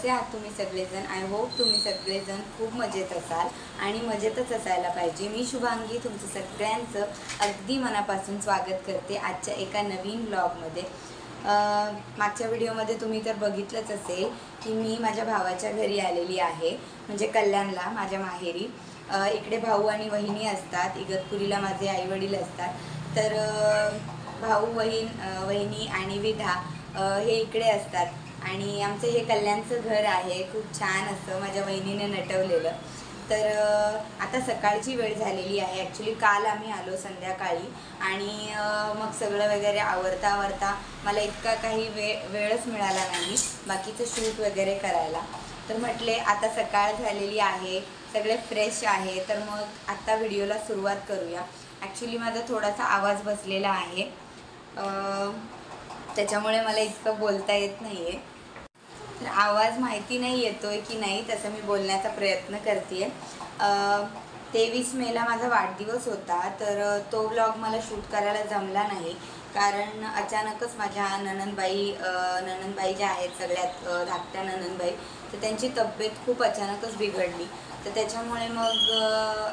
कसे आहात तुम्ही सगळेजण? आय होप तुम्ही सगळेजण खूप मजेत असाल आणि मजेतच असायला पाहिजे। मी शुभांगी तुमचं सगळ्यांचं अगदी मनापासून स्वागत करते आजच्या एका नवीन ब्लॉगमध्ये। मागच्या व्हिडिओमध्ये तुम्ही तर बघितलंच असेल की मी माझ्या भावाच्या घरी आलेली आहे, म्हणजे कल्याणला, माझ्या माहेरी। इकडे भाऊ आणि वहिनी असतात, इगतपुरीला माझे आई वडील असतात। तर भाऊ वहिनी आणि विधा हे इकडे असतात आणि आमचं हे कल्याणचं घर आहे, खूप छान असं माझ्या वहिनीने नटवलेलं। तर आता सकाळची वेळ झालेली आहे। ॲक्च्युली काल आम्ही आलो संध्याकाळी आणि मग सगळं वगैरे आवरता मला इतका काही वेळच मिळाला नाही बाकीचं शूट वगैरे करायला। तर म्हटले आता सकाळ झालेली आहे, सगळे फ्रेश आहे, तर मग आता व्हिडिओला सुरुवात करूया। ॲक्च्युली माझा थोडासा आवाज बसलेला आहे, त्याच्यामुळे मला इतकं बोलता येत नाही आहे। तर आवाज माहिती नाही येतोय की नाही, तसं मी बोलण्याचा प्रयत्न करते। 23 मेला माझा वाढदिवस होता, तर तो व्लॉग मला शूट करायला जमला नाही, कारण अचानकच माझ्या नणंदबाई ज्या आहेत सगळ्यात धाकट्या नणंदबाई, तर त्यांची तब्येत खूप अचानकच बिघडली। तर त्याच्यामुळे मग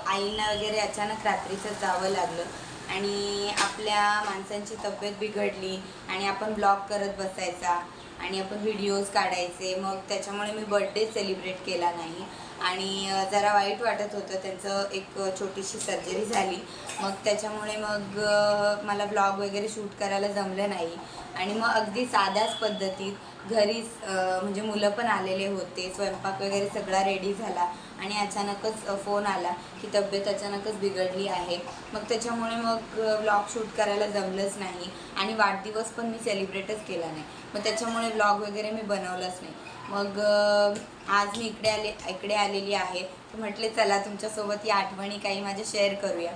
आईंना वगैरे अचानक रात्रीचं जावं लागलं आणि आपल्या माणसांची तब्येत बिघडली आणि आपण ब्लॉग करत बसायचा आणि आपण व्हिडिओज काढायचे, मग त्याच्यामुळे मी बर्थडे सेलिब्रेट केला नाही आणि जरा वाईट वाटत होतं। त्यांचं एक छोटीशी सर्जरी झाली, मग त्याच्यामुळे मग मला ब्लॉग वगैरे शूट करायला जमलं नाही आणि मग अगदी साध्याच पद्धतीत घरीच, म्हणजे मुलं पण आलेले होते, स्वयंपाक वगैरे सगळा रेडी झाला आणि अचानकच फोन आला की तब्येत अचानकच बिघडली आहे। मग त्याच्यामुळे मग व्लॉग शूट करायला जमलंच नाही आणि वाढदिवस पण मी सेलिब्रेटच केला नाही, मग त्याच्यामुळे व्लॉग वगैरे मी बनवलंच नाही। मग आज मी इकडे आलेली आहे, तर म्हटले चला तुमच्यासोबत या आठवणी काही माझ्या शेअर करूया।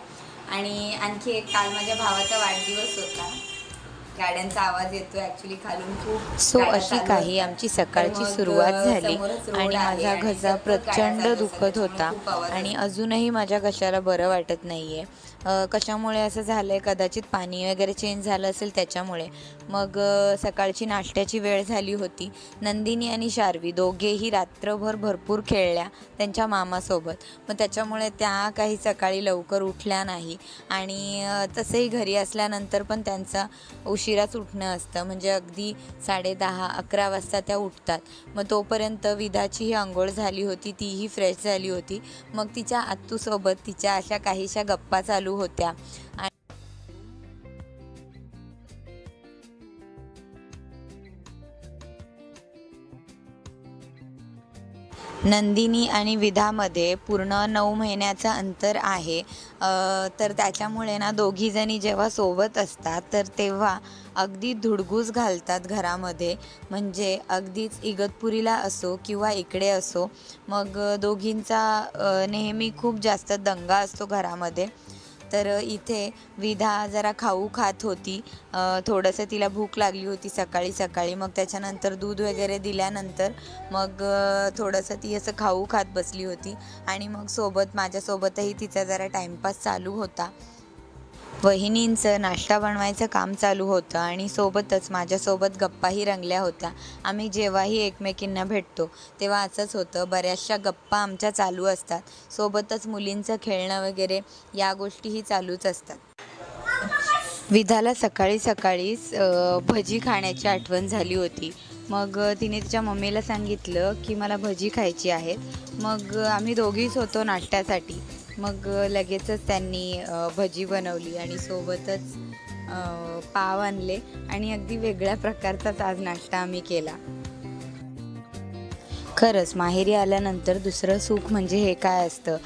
आणि आणखी एक, काल माझ्या भावाचा वाढदिवस होता, गाड्यांचा आवाज येतो ॲक्च्युली खालून खूप। सो अशी काही आमची सकाळची सुरुवात झाली आणि माझा घसा प्रचंड दुखत होता आणि अजूनही माझ्या घशाला बरं वाटत नाही आहे। कशामुळे असं झालं आहे, कदाचित पाणी वगैरे चेंज झालं असेल त्याच्यामुळे। मग सकाळची नाश्त्याची वेळ झाली होती। नंदिनी आणि शार्वी दोघेही रात्रभर भरपूर खेळल्या त्यांच्या मामासोबत, मग त्याच्यामुळे त्या काही सकाळी लवकर उठल्या नाही आणि तसेही घरी असल्यानंतर पण त्यांचा उशिराच उठणं असतं, म्हणजे अगदी 10:30-11 वाजता त्या उठतात। मग तोपर्यंत विधाचीही आंघोळ झाली होती, तीही फ्रेश झाली होती। मग तिच्या आत्तूसोबत तिच्या अशा काहीशा गप्पा चालू होत्या। नंदिनी आणि विधामध्ये पूर्ण 9 महिन्याचं अंतर आहे, तर त्याच्यामुळे ना दोघीजणी जेव्हा सोबत असतात तर तेव्हा अगदी धुडगूस घालतात घरामध्ये, म्हणजे अगदीच इगतपुरीला असो किंवा इकडे असो, मग दोघींचा नेहमी खूप जास्त दंगा असतो घरामध्ये। तर इथे विधा जरा खाऊ खात होती, थोडंसं तिला भूक लागली होती सकाळी सकाळी, मग त्याच्यानंतर दूध वगैरे दिल्यानंतर मग थोडंसं ती असं खाऊ खात बसली होती आणि मग माझ्यासोबतही तिचा जरा टाईमपास चालू होता। वहिनींचं नाश्ता बनवायचं काम चालू होतं आणि सोबतच माझ्यासोबत गप्पाही रंगल्या होत्या। आम्ही जेव्हाही एकमेकींना भेटतो तेव्हा असंच होतं, बऱ्याचशा गप्पा आमच्या चालू असतात, सोबतच मुलींचं खेळणं वगैरे या गोष्टीही चालूच असतात। विधाला सकाळीच भजी खाण्याची आठवण झाली होती, मग तिने तिच्या मम्मीला सांगितलं की मला भजी खायची आहेत। मग आम्ही दोघीच होतो नाश्त्यासाठी, मग लगेचच त्यांनी भजी बनवली आणि सोबतच पाव आणले आणि अगदी वेगळ्या प्रकारचाच आज नाश्ता आम्ही केला। खरंच माहेरी आल्यानंतर दुसरं सुख म्हणजे हे काय असतं,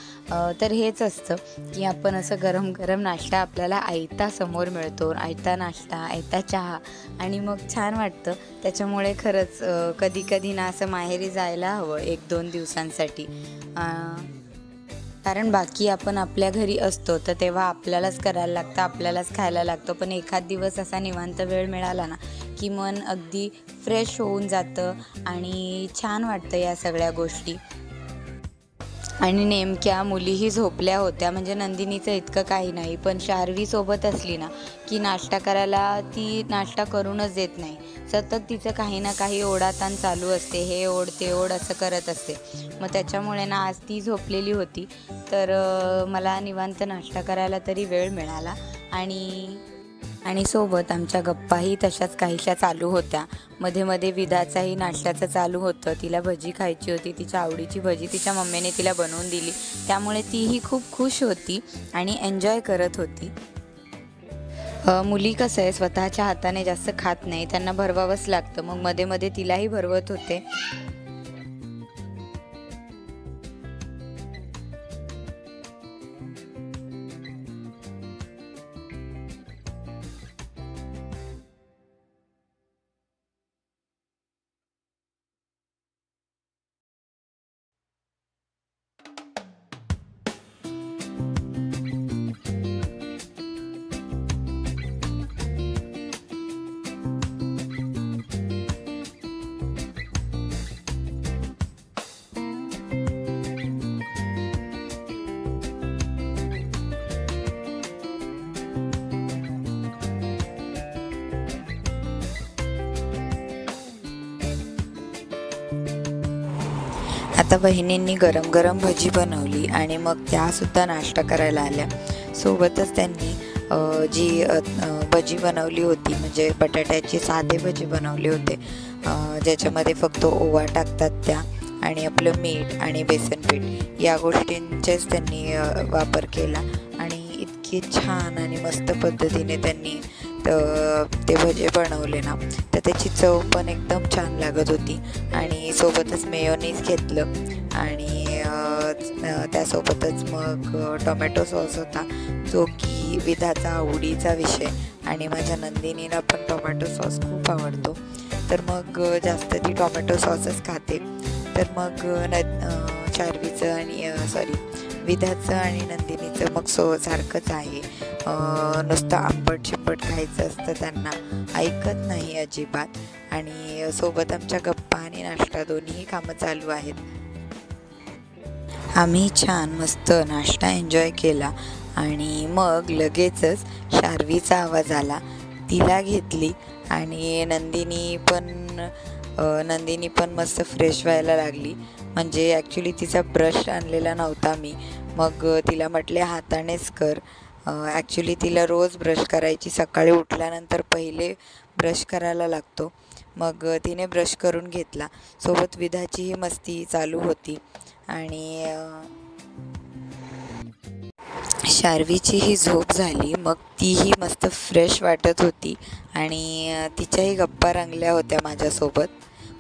तर हेच असतं की आपण असं गरम गरम नाश्ता आपल्याला आयता समोर मिळतो, आयता नाश्ता, आयता चहा, आणि मग छान वाटतं। त्याच्यामुळे खरंच कधी कधी ना असं माहेरी जायला हवं 1-2 दिवसांसाठी, कारण बाकी आपण आपल्या घरी असतो तर तेव्हा आपल्यालाच करायला लागतं, आपल्यालाच खायला लागतं, पण एखाद दिवस असा निवांत वेळ मिळाला ना की मन अगदी फ्रेश होऊन जातं आणि छान वाटतं या सगळ्या गोष्टी। आणि नेमक्या मुलीही झोपल्या होत्या. म्हणजे नंदिनीचं इतकं काही नाही, पण शार्वी सोबत असली ना की नाश्ता करायला ती नाश्ता करूनच देत नाही. सतत तिचं काही ना काही ओढाताण चालू असते, हे ओढ ते ओढ असं करत असते. मग त्याच्यामुळे ना आज ती झोपलेली होती, तर मला निवांत नाश्ता करायला तरी वेळ मिळाला. आणि सोबत आमच्या गप्पाही तशाच काहीशा चालू होत्या. मध्ये मध्ये विधाचाही नाश्त्याचं चालू होतं. तिला भजी खायची होती, तिच्या आवडीची भजी तिच्या मम्मीने तिला बनवून दिली, त्यामुळे तीही खूप खुश होती आणि एन्जॉय करत होती. मुली कसं आहे, स्वतःच्या हाताने जास्त खात नाही, त्यांना भरवावंच लागतं. मग मध्ये मध्ये तिलाही भरवत होते. आता बहिणींनी गरम गरम भजी बनवली आणि मग त्यासुद्धा नाश्ता करायला आल्या. सोबतच त्यांनी जी भजी बनवली होती, म्हणजे बटाट्याची साधे भजी बनवले होते, ज्याच्यामध्ये फक्त ओवा टाकतात त्या, आणि आपलं मीठ आणि बेसन पीठ या गोष्टींचेच त्यांनी वापर केला. आणि इतकी छान आणि मस्त पद्धतीने त्यांनी ते भजे बनवले ना, तर त्याची चव पण एकदम छान लागत होती. आणि सोबतच मेयोनीज घेतलं आणि त्यासोबतच मग टोमॅटो सॉस होता, जो की विधाचा आवडीचा विषय, आणि माझ्या नंदिनीला पण टोमॅटो सॉस खूप आवडतो, तर मग जास्त ती टोमॅटो सॉसच खाते. तर मग शार्वीचं आणि विधाचं आणि नंदिनीचं मग सारखंच आहे, नुसतं आंबट चिंबट खायचं असतं त्यांना, ऐकत नाही अजिबात. आणि सोबत आमच्या गप्पा आणि नाश्ता दोन्हीही कामं चालू आहेत. आम्ही छान मस्त नाश्ता एन्जॉय केला आणि मग लगेचच शार्वीचा आवाज आला. तिला घेतली आणि नंदिनी पण मस्त फ्रेश व्हायला लागली. म्हणजे ॲक्च्युली तिचा ब्रश आणलेला नव्हता मी, मग तिला म्हटले हातानेच कर. ॲक्च्युली तिला रोज ब्रश करायची, सकाळी उठल्यानंतर पहिले ब्रश करायला लागतो. मग तिने ब्रश करून घेतला. सोबत विधाचीही मस्ती चालू होती आणि शार्वीचीही झोप झाली. मग तीही मस्त फ्रेश वाटत होती आणि तिच्याही गप्पा रंगल्या होत्या माझ्यासोबत.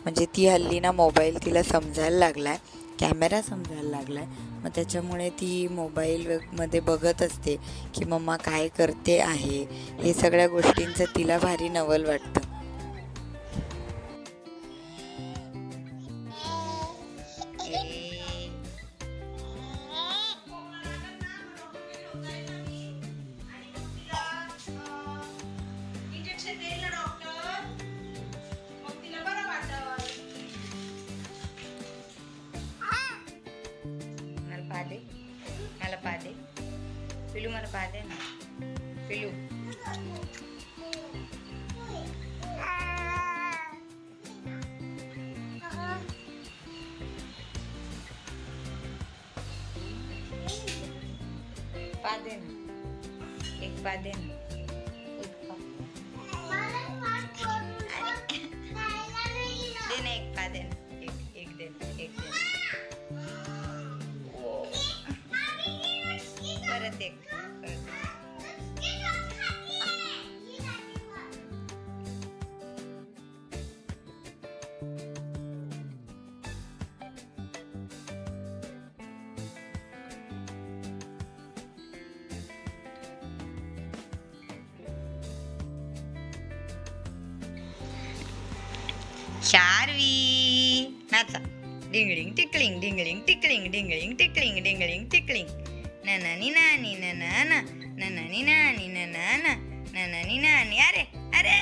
म्हणजे ती हल्ली ना मोबाईल तिला समजायला लागला आहे, कॅमेरा समजायला लागला आहे. मग त्याच्यामुळे ती मोबाईलमध्ये बघत असते की मम्मा काय करते आहे, हे सगळ्या गोष्टींचं तिला भारी नवल वाटतं. मला पादे पिलू, मला पादे ना पिलू. पादे ना, एक पादे ना, दे ना एक पादे ना, एक दे ना, एक दे ना. परत एक. शार्वी नाचा. डिंगलिंग टिकलिंग डिंगलिंग टिकलिंग डिंगलिंग टिकलिंग डिंगलिंग टिकलिंग. नानी नानी नाना नानी नानी नाना नानी नानी. अरे अरे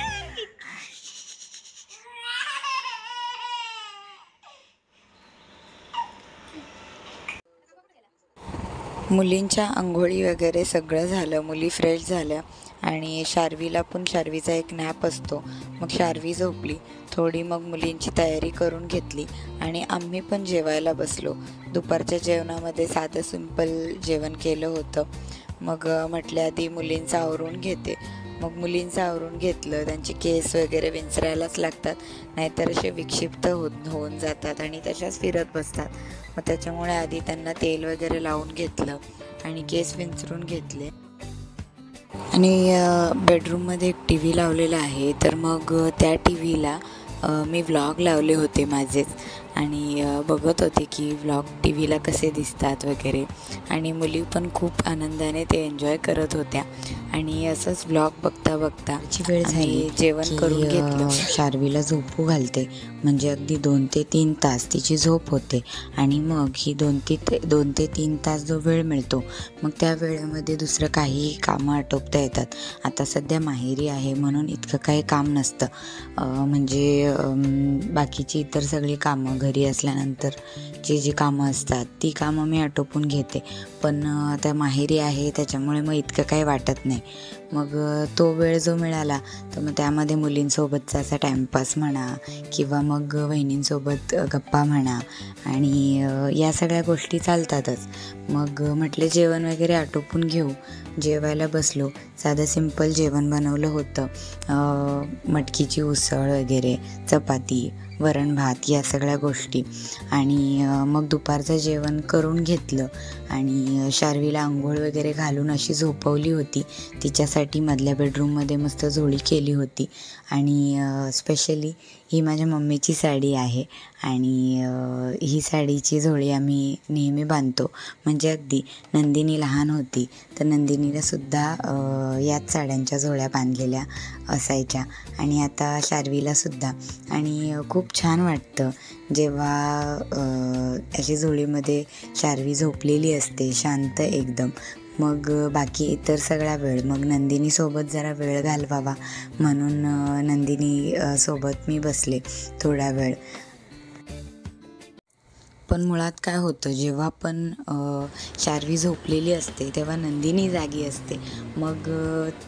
मुलींच्या अंघोळी वगैरे सगळं झालं, मुली फ्रेश झाल्या आणि शार्वीला पण शार्वीचा एक नॅप असतो. मग शार्वी झोपली थोडी. मग मुलींची तयारी करून घेतली आणि आम्ही पण जेवायला बसलो. दुपारच्या जेवणामध्ये साधं सिंपल जेवण केलं होतं. मग म्हटले आधी मुलींचं आवरून घेते. मग मुलींचं आवरून घेतलं. त्यांचे केस वगैरे विंचरायलाच लागतात, नाहीतर असे विक्षिप्त होऊन जातात आणि तशाच फिरत बसतात. मग त्याच्यामुळे आधी त्यांना तेल वगैरे लावून घेतलं आणि केस विंचरून घेतले. आणि बेडरूममध्ये एक टी व्ही लावलेला आहे. तर मग त्या टी व्हीला मी व्लॉग लावले होते माझेच आणि बघत होते की व्लॉग टी व्हीला कसे दिसतात वगैरे. आणि मुली पण खूप आनंदाने ते एन्जॉय करत होत्या. आणि असंच व्लॉग बघता बघता वेळ झाली, जेवण करून घेतलं. शार्वीला झोपू घालते, म्हणजे अगदी 2 ते 3 तास तिची झोप होते. आणि मग ही 2 ते 3 तास जो वेळ मिळतो, मग त्या वेळेमध्ये दुसरं काहीही कामं आटोपता येतात. आता सध्या माहेरी आहे म्हणून इतकं काही काम नसतं. म्हणजे बाकीची इतर सगळी कामं घरी असल्यानंतर जी कामं असतात ती कामं मी आटोपून घेते. पण आता माहेरी आहे त्याच्यामुळे मग इतकं काही वाटत नाही. मग तो वेळ जो मिळाला तर मग त्यामध्ये मुलींसोबतचा असा टाईमपास म्हणा किंवा मग वहिनींसोबत गप्पा म्हणा आणि या सगळ्या गोष्टी चालतातच. मग म्हटले जेवण वगैरे आटोपून घेऊ. जेवायला बसलो. साधं सिंपल जेवण बनवलं होतं. मटकीची उसळ वगैरे, चपाती, वरण भात या सगळ्या गोष्टी. आणि मग दुपारचं जेवण करून घेतलं आणि शार्वीला आंघोळ वगैरे घालून अशी झोपवली होती. तिच्यासाठी मधल्या बेडरूममध्ये मस्त झोळी केली होती. आणि स्पेशली ही माझ्या मम्मीची साडी आहे आणि ही साडीची झोळी आम्ही नेहमी बांधतो. म्हणजे अगदी नंदिनी लहान होती तर नंदिनीलासुद्धा याच साड्यांच्या झोळ्या बांधलेल्या असायच्या आणि आता शार्वीलासुद्धा. आणि खूप छान वाटतं जेव्हा अशी झोळीमध्ये शार्वी झोपलेली असते शांत एकदम. मग बाकी इतर सगळा वेळ मग नंदिनीसोबत जरा वेळ घालवावा म्हणून नंदिनी सोबत मी बसले थोडा वेळ. पण मुळात काय होतं, जेव्हा पण शार्वी झोपलेली असते तेव्हा नंदिनी जागी असते. मग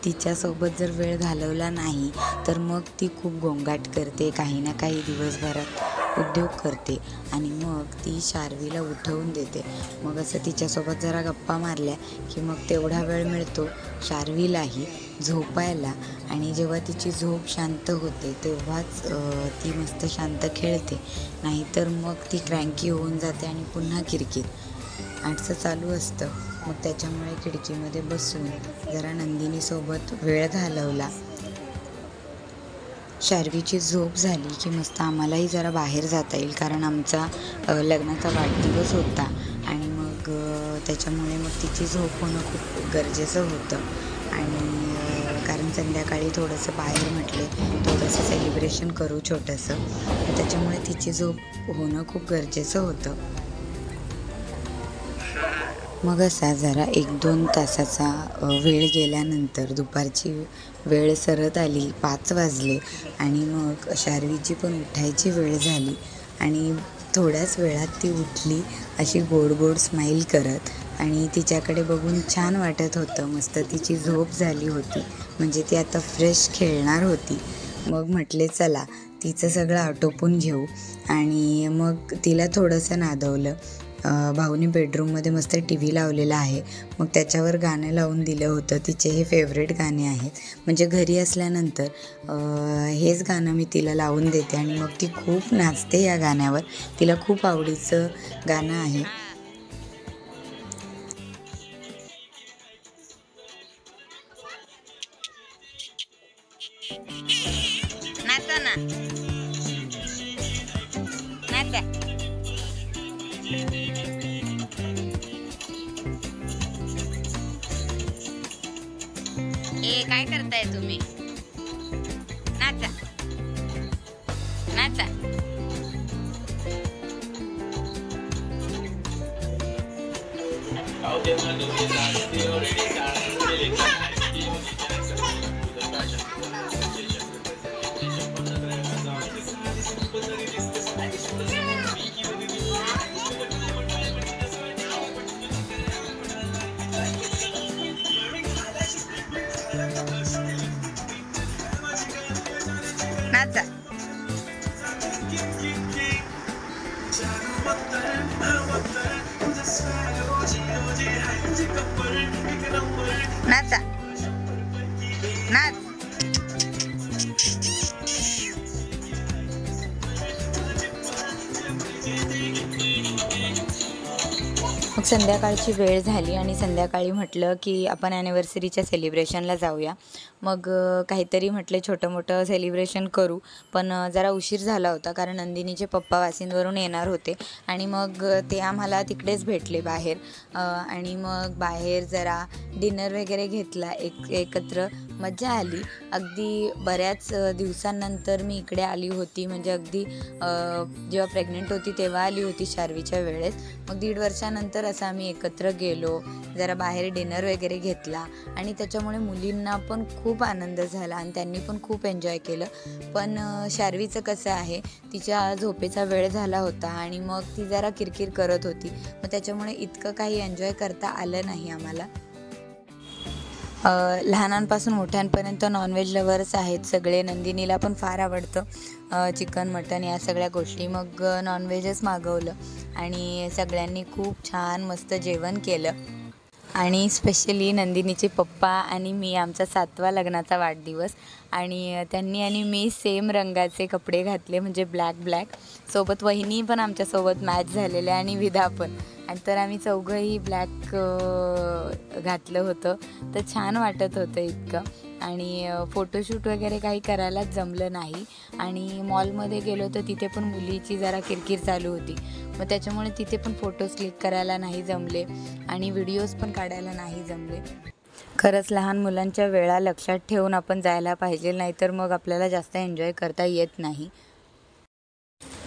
तिच्यासोबत जर वेळ घालवला नाही तर मग ती खूप गोंगाट करते, काही ना काही दिवसभरात उद्योग करते आणि मग ती शार्वीला उठवून देते. मग असं तिच्यासोबत जरा गप्पा मारल्या की मग तेवढा वेळ मिळतो शार्वीलाही झोपायला. आणि जेव्हा तिची झोप शांत होते तेव्हाच ती मस्त शांत खेळते, नाहीतर मग ती क्रँकी होऊन जाते आणि पुन्हा किरकिर असं चालू असतं. मग त्याच्यामुळे खिडकीमध्ये बसून जरा नंदिनीसोबत वेळ घालवला. शार्वीची झोप झाली की मस्त आम्हालाही जरा बाहेर जाता येईल, कारण आमचा लग्नाचा वाढदिवस होता आणि मग त्याच्यामुळे मग तिची झोप होणं खूप गरजेचं होतं. आणि कारण संध्याकाळी थोडंसं बाहेर म्हटले थोडंसं सेलिब्रेशन करू छोटंसं, त्याच्यामुळे तिची झोप होणं खूप गरजेचं होतं. मग असा जरा 1-2 तासाचा वेळ गेल्यानंतर दुपारची वेळ सरत आली, 5 वाजले आणि मग शार्वीची पण उठायची वेळ झाली. आणि थोड्याच वेळात ती उठली अशी गोड गोड स्माईल करत आणि तिच्याकडे बघून छान वाटत होतं. मस्त तिची झोप झाली होती, म्हणजे ती आता फ्रेश खेळणार होती. मग म्हटले चला तिचं सगळं आटोपून घेऊ आणि मग तिला थोडंसं नादवलं. भाऊनी बेडरूममध्ये मस्त टी व्ही लावलेला आहे, मग त्याच्यावर गाणं लावून दिलं होतं. तिचे हे फेवरेट गाणे आहेत, म्हणजे घरी असल्यानंतर हेच गाणं मी तिला लावून देते आणि मग ती खूप नाचते या गाण्यावर. तिला खूप आवडीचं गाणं आहे. नाचा ना, नाचा. काय करताय तुम्ही? नाचा नाचा. नाचा नाच. मग संध्याकाळची वेळ झाली आणि संध्याकाळी म्हटलं की आपण ॲनिव्हर्सरीच्या सेलिब्रेशनला जाऊया. मग काहीतरी म्हटलं छोटं मोठं सेलिब्रेशन करू. पण जरा उशीर झाला होता कारण नंदिनीचे पप्पा वाशिंदवरून येणार होते आणि मग ते आम्हाला तिकडेच भेटले बाहेर. आणि मग बाहेर जरा डिनर वगैरे घेतला, एकत्र मजा आली. अगदी बऱ्याच दिवसांनंतर मी इकडे आली होती, म्हणजे अगदी जेव्हा प्रेग्नंट होती तेव्हा आली होती शार्वीच्या वेळेस. मग 1.5 वर्षानंतर असं आम्ही एकत्र गेलो, जरा बाहेर डिनर वगैरे घेतला आणि त्याच्यामुळे मुलींना पण खूप आनंद झाला आणि त्यांनी पण खूप एन्जॉय केलं. पण शार्वीचं कसं आहे, तिच्या झोपेचा वेळ झाला होता आणि मग ती जरा किरकिर करत होती, मग त्याच्यामुळे इतकं काही एन्जॉय करता आलं नाही आम्हाला. लहानांपासून मोठ्यांपर्यंत नॉनव्हेज लवर्स आहेत सगळे. नंदिनीला पण फार आवडतं चिकन मटन या सगळ्या गोष्टी. मग नॉनव्हेजच मागवलं आणि सगळ्यांनी खूप छान मस्त जेवण केलं. आणि स्पेशली नंदिनीचे पप्पा आणि मी, आमचा 7वा लग्नाचा वाढदिवस आणि त्यांनी आणि मी सेम रंगाचे कपडे घातले, म्हणजे ब्लॅक. सोबत वहिनी पण आमच्यासोबत मॅच झालेल्या आणि विधा पण. आणि तर आम्ही चौघंही ब्लॅक घातलं होतं, तर छान वाटत होतं इतकं. आणि फोटोशूट वगैरे काही करायलाच जमलं नाही. आणि मॉलमध्ये गेलो तर तिथे पण मुलीची जरा किरकिर चालू होती, मग त्याच्यामुळे तिथे पण फोटोज क्लिक करायला नाही जमले आणि व्हिडिओज पण काढायला नाही जमले. खरंच लहान मुलांच्या वेळा लक्षात ठेवून आपण जायला पाहिजे, नाहीतर मग आपल्याला जास्त एन्जॉय करता येत नाही.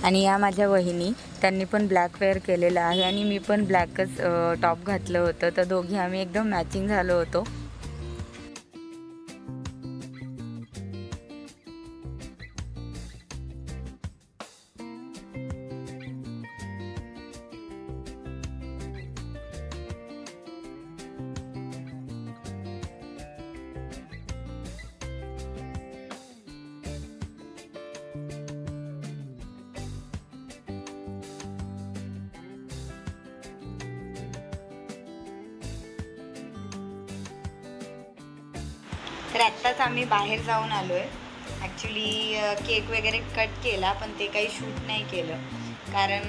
आणि या माझ्या वहिनी, त्यांनी पण ब्लॅक वेअर केलेलं आहे आणि मी पण ब्लॅकच टॉप घातलं होतं, तर दोघी आम्ही एकदम मॅचिंग झालो होतो. तर आत्ताच आम्ही बाहेर जाऊन आलो आहे. ॲक्च्युली केक वगैरे कट केला, पण ते काही शूट नाही केलं कारण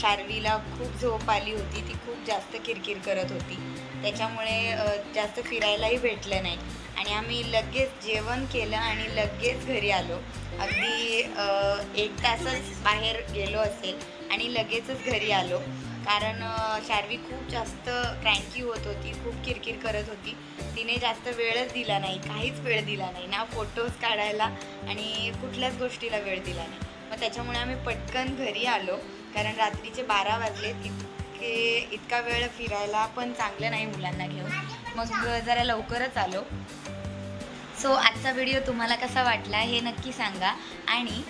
शार्वीला खूप झोप आली होती, ती खूप जास्त किरकिर करत होती, त्याच्यामुळे जास्त फिरायलाही भेटलं नाही. आणि आम्ही लगेच जेवण केलं आणि लगेच घरी आलो. अगदी 1 तासच बाहेर गेलो असेल आणि लगेचच घरी आलो कारण शार्वी खूप जास्त क्रँकी होत होती, खूप किरकिर करत होती. तिने जास्त वेळच दिला नाही, काहीच वेळ दिला नाही ना, फोटोज काढायला आणि कुठल्याच गोष्टीला वेळ दिला नाही. मग त्याच्यामुळे आम्ही पटकन घरी आलो कारण रात्रीचे 12 वाजलेत. इतका वेळ फिरायला पण चांगलं नाही मुलांना घेऊन, मग जरा लवकरच आलो. सो आजचा व्हिडिओ तुम्हाला कसा वाटला हे नक्की सांगा. आणि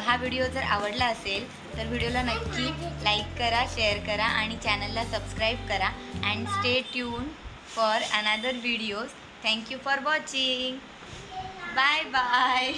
हा व्हिडिओ जर आवडला असेल तर व्हिडिओला नक्की लाईक करा, शेअर करा आणि चॅनलला सबस्क्राईब करा. And stay tune for another videos. Thank you for watching. Bye bye.